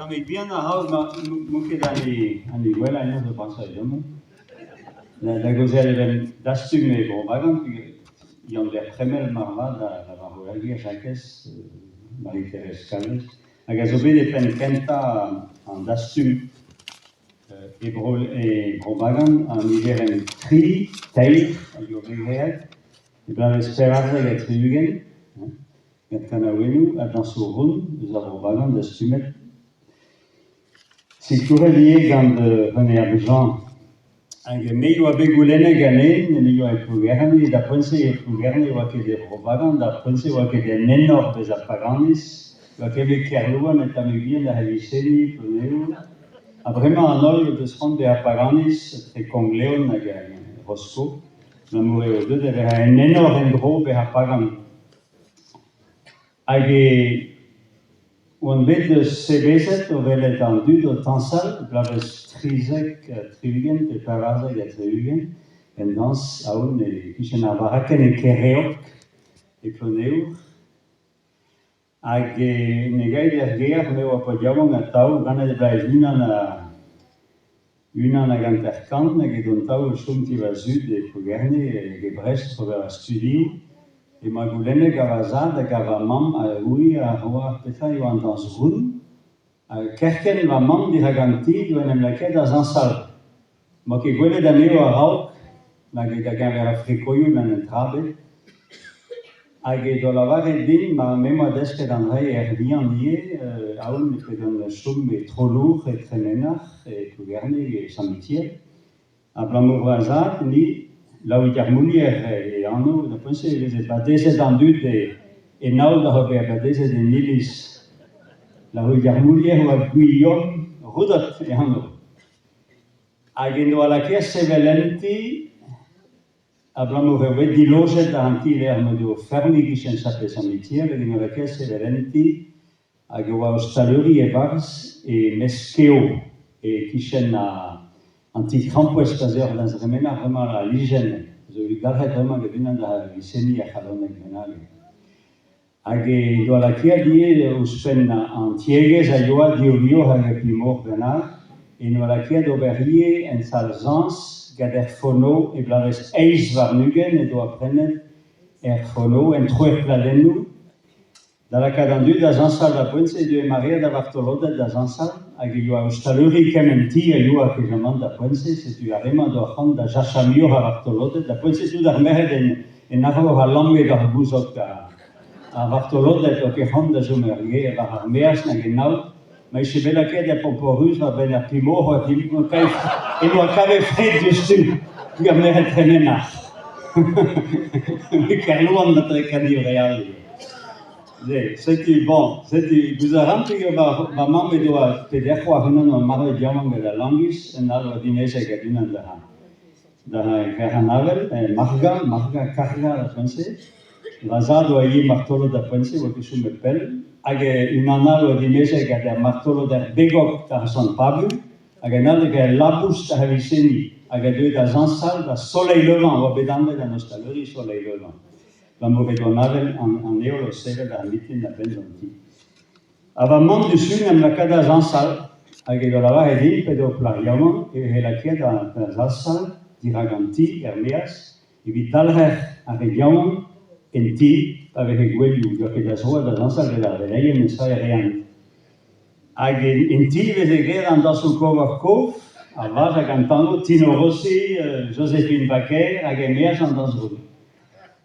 Kami bien ahal mungkin ani wela ina de bangsa jomo. La gozelle ben dastume bon bagan yon der premier marva da vahoragia jakes Marie-Thérèse Calles. Agazobe de pen kenta en dastum e bagan en hiveren tri teir yo behead. E bla esperanza get triugen. Get kanawenu dans so run, nous avons bagan dastumet. Si tu relié gant René Abjan, meio a begulene ganen, meio a plugerne, da pense e plugerne wa que de propaganda, da pense wa que de nenor des apaganis, wa que be kerlua metamibien da heliseni, pluneu, a vraiment un ol de son de apaganis, tre congleon na Roscoe, na moreo de vera un nenor endro be apagan. Age on bet de sebezet o velet an dud o tansal, blaves trizek, triugen, pe parazek a triugen, en dans aoun e kichen ar baraken e kereok, e ploneur. Hag negay der ger, me oa po diamant a tau, gana de blaiz unan a ganterkan, nag e don tau chom ti va zud e plugerne, e Brest po ver a studiou, e magulene gava zad a gava mam a ui a hoa peta eo an dans run, a kerken va mam di haganti eo en emlaket a zansal. Ma ke gwele da meo a raok, nag e da gen ver a frikoioù men en trabe, hag e do la vare din ma memo a desket an rei er vian nie, aoun e pet an chom e trolour e tremenach, e plugerne e samitier. A blamour va zad ni la où il y a et en nous, je pense que les baptisés dans du et now la habe baptisé de Nilis, la où il y a ou à Guillaume, Rudot et en nous. Agendo à la caisse sevelenti, abbiamo di loge davanti l'ermo di fermi che c'è sapere samitier, agendo à la caisse sevelenti, agendo a ostaluri e vars e mescheo e qui c'è anti-crampo espazer dans remena vraiment la l'hygiène. Je lui garde vraiment que bien dans la lycénie à Khalon et Benali. Age do la kia die uspen antieges a yoa diorio ha primor benal et no la kia do berie en salzans gader fono et blaves eis varnugen et do apprenet fono en troer pladenu. Dans la cadendu da zansal da ponce de Maria da Bartolode da zansal, hag eo a ustaluri kementi a eo a kezamant da ponce, setu a reman do c'hant da jachamio a Bartolode, da ponce tout ar meret en arro a langue d'ar bouzot a Bartolode, o ke c'hant da zomerie a ar meas nag en naout, ma eche bela ket a pomporus va ben ar pimo a eno a kave fred justu, tu ar meret tremenach. Me kerlouan da trekadi real. C'était bon, c'était bizarre que maman me doit te dire quoi venant au mari diamant de la langis en allo dinese que dinan da Carnaval marga carga la français lazado aí martolo da pense o que se me pel age in analo dinese que da martolo da begok da San Pablo age nal que labus da Viceni age de da zansal da soleil levant o bedande da nostalgie soleil levant. La movedonade en euro seve da mitin da benzonti. Ava mam du sun am la kada zansal, hag edo la var edin pedo plariamon, e la kia da zansal, diraganti, ermeas, evit dalrer a regiamon, en ti, ave regueliu, jo que da zoa da zansal de la veneie mensai rean. Hag en ti veze greran da su kova kof, a vaz a cantando Tino Rossi, Joséphine Baquer, hag emeas an dans rou.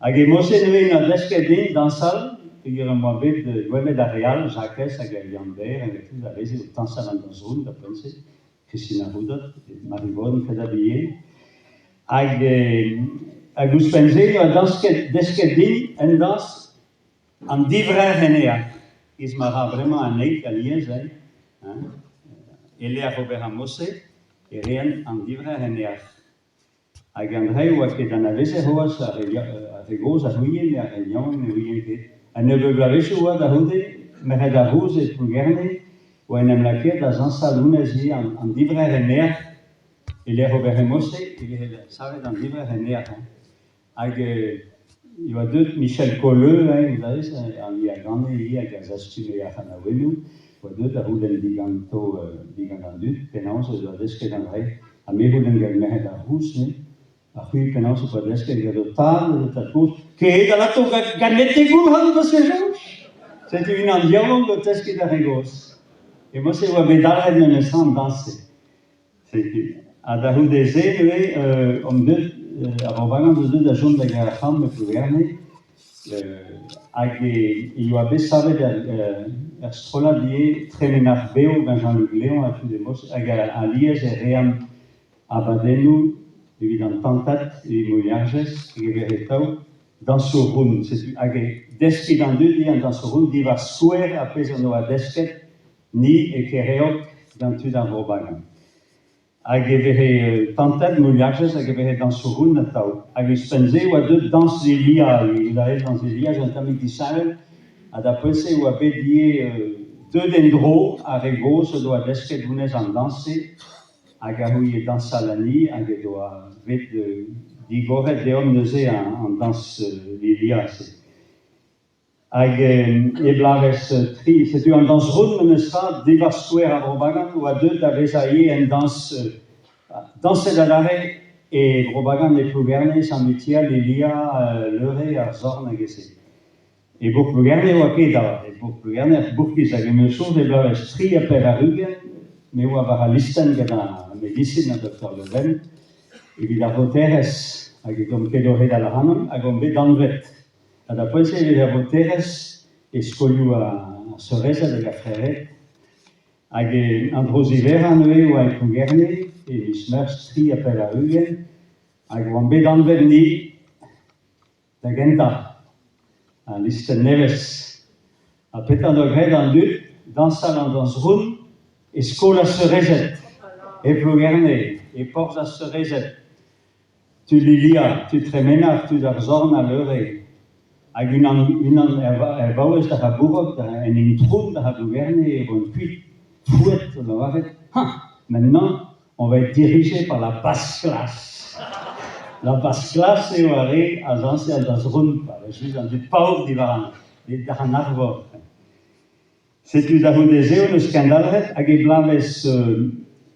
Hag mose neve na desket din dansal, eo mo bet gwele da real, Jacques hag Yander, hag tout da veze o tansal an dans roun, da pense, Christina Rudot, Marivon, kada biye. Hag ouspenze eo desket din en dans an divrer enea. Is mara vraiment an eik a liez, ele a Robert Mose, e rean an divrer enea. Hag an rei oa ket an avese hoas a regoz a huien, a reion, e huien ket. An eo blavese oa da hode, meret a roz et plugerne, oa en emlaket a zansal unezi an divrer ener, e le Robert Mose, e le savet an divrer ener. Hag eo a deut Michel Colleux, an ia gane, hag a zastume a c'hanawenu, fois 2, da hulen diganto penaos da desket an rei, a me hulen gel mehet ar hús, ne? A hui penaos o pa desket gel o tal, da hús, ke da lato ganete gul han da se jous. C'est une ambiance de desket ar egos. Et moi, c'est où bedalred me sans danser. A da hu de ze, a rovagan de da jont da garacham me plouerne, hag eo a bet savet ar strola die tremenar beo ben Jean-Luc Léon a tu de mos, hag a liez ream abadennou, evit an tantat e mouillarges, e tau, dans so roun. Hag desket an dud di an dans so roun, di va souer a pez an oa desket, ni e kereok dan tud an rovagan. Hag vehe tantet mouillarges hag vehe dans so roun na tau. Hag spenze oa deud dans Elia, il a dans Elia, j'en tamik disarel, a da pelse oa bet die deud endro a rego se doa desket gounez an danse, hag a hui dans salani, hag e doa bet digoret deom neuze an dans Elia. Hag e blaves tri, setu an dans roun menestra, devar souer a robagan, oa deud a vez a ye en danset a dare, e robagan e plougerne, san metial, Elia, leure ar zorn hag ese. E bour plougerne oa ket da, e bour plougerne ar bourkiz, hag e meusur e blaves tri a per a rugen, me oa var a listen gant a medicine a Dr. Leven, evit ar voterez, hag e gom ket oret al hanom, hag om bet anvet. A da poese evit ar voterez, e skolioù a soreza de la freret, hag an droz iver an eue oa e plougerne, e smers tri a per a rugen, hag om bet anvet ni, da genta, a listen nevez. A petan o gred an dud, dansal an dans roun, e skol a sorezet, e plougerne, e porz a sorezet. Tu lilia, tu tremenar, tu ar zorn a leure. Hag unan er vaouez da ha bourok, en introun da ha plougerne, e bon kuit fouet, da varet. Maintenant, on va être dirigé par la basse classe. La basse classe eo a re a zanse a das roun, juz an dud paour divar an arvor. Setu da hu de zeo neus kendalret, hag e blavez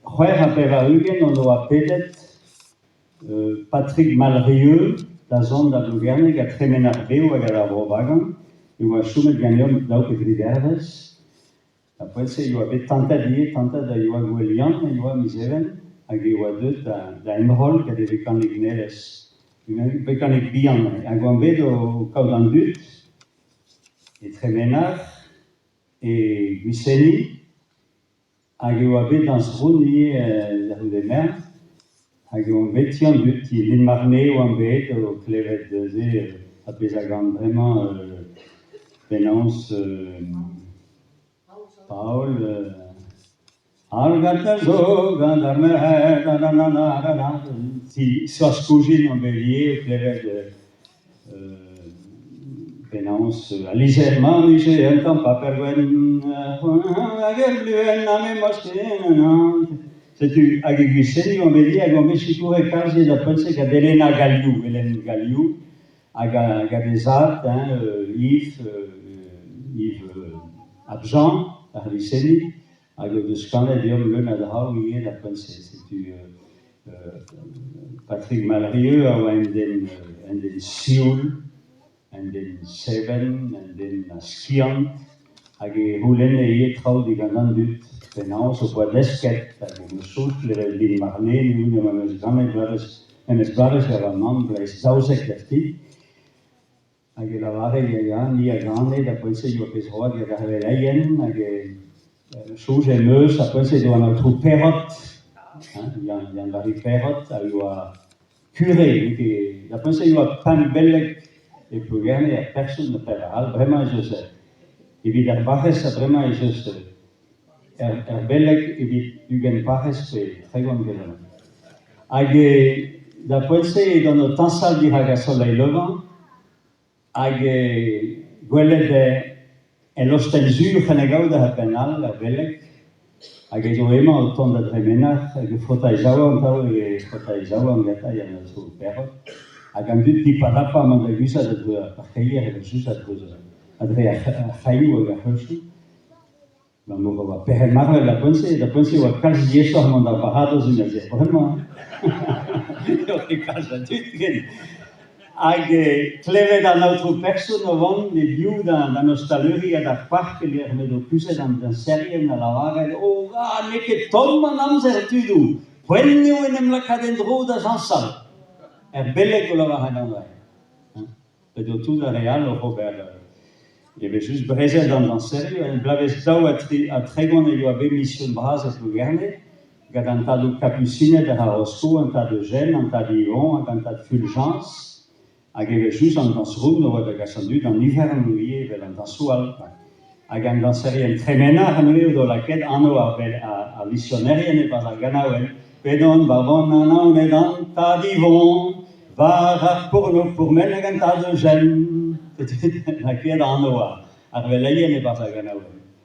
c'hwer a per a rugen, on oa pedet Patrick Malrieux, da zon da plougerne, ga tremenar beo hag a rovagan, e oa choumet ganeom daou ket ridervez. Après, il y a des tentatives, il y a William, il y a Miseven, hag e oa deud da enrol gade vekanik neles. Vekanik bihan, hag oa bet o kaout an dud, e tremenar, e gwisseni, hag e oa bet dans rouni da hu de mer, hag e oa bet tian dud, ti lin marne oa bet o klevet de ze, a pez hag an vraiment penans Paul, Algata zo, gandar mehet, nananana, si soas koujin an belier, klevet penans a lizerman, miche, en tam pa perwen, hag er bluen, name mosten, setu hag e gwisseni an belier, hag an bet chikoure karze da pense gad Elena Galliou, hag a bezat, Yves Abjan, ar liseni, hag o deus kanet deom leun a drao ien a pense. Setu Patrick Malrieux a oa en den Sioul, en den Seven, en den Skiant, hag e roulen e ie trao digant an dud, penaos o poa desket, hag e meusot, lin marne, ni oun ema meus gamet blaves ar amant, blaiz daouzek derti, hag e lavare ni a gane, da pense eo a pez road gad ar velaien, hag e souj e meus, a pense eo an autrou perrot, yan vari perrot, a eo a kure, da pense eo a pan bellek e plougerne a person na per al, bremañ ez eus evit ar barrez a bremañ ez eus ar bellek evit ugen barrez pe tregon gelan. Hag da pense eo an o tansal dir hag a soleil levant, hag gwelet en osten zur c'henagaout a penal, a bellek, hag e zo emañ o tont da dremenar, hag e frota e zaouan tao, e frota e zaouan gata, yan a zo perrot, hag an dud dipadapa man da gusat a dre ar parkeier, e jus a dre a chailloù hag a c'heuchou. Vamos a ver, más la ponce o quasi eso manda bajados y me dice, vraiment. Yo que casa tutgen. Age cleve da notre persona van de viuda da nostalgia da parque le me do puse dan serie na la vaga oh ne que tomma nam certudo. Quelle o nem la cadendro da jansal. Belle que la vaga dan là. Pedo tu da real o Robert. Je vais juste briser dans la série. Il blave stau a tregon e io ave mission base pour gerne. Gadanta do capucine de Harosco, un tas de gêne, un tas d'Yvon, un tas de Fulgence. Agave juste en dans ce room, nous avons gassendu dans l'hiver nouillé, vers un dans sual. Agam dans série en tremena, nouillé dans laquelle anno a missionnaire ne pas à Ganawen. Pedon, barbon, nanan, medan, tas d'Yvon, va pour mener un tas de gêne. Laquelle anno a. Arvelaye ne pas à Ganawen.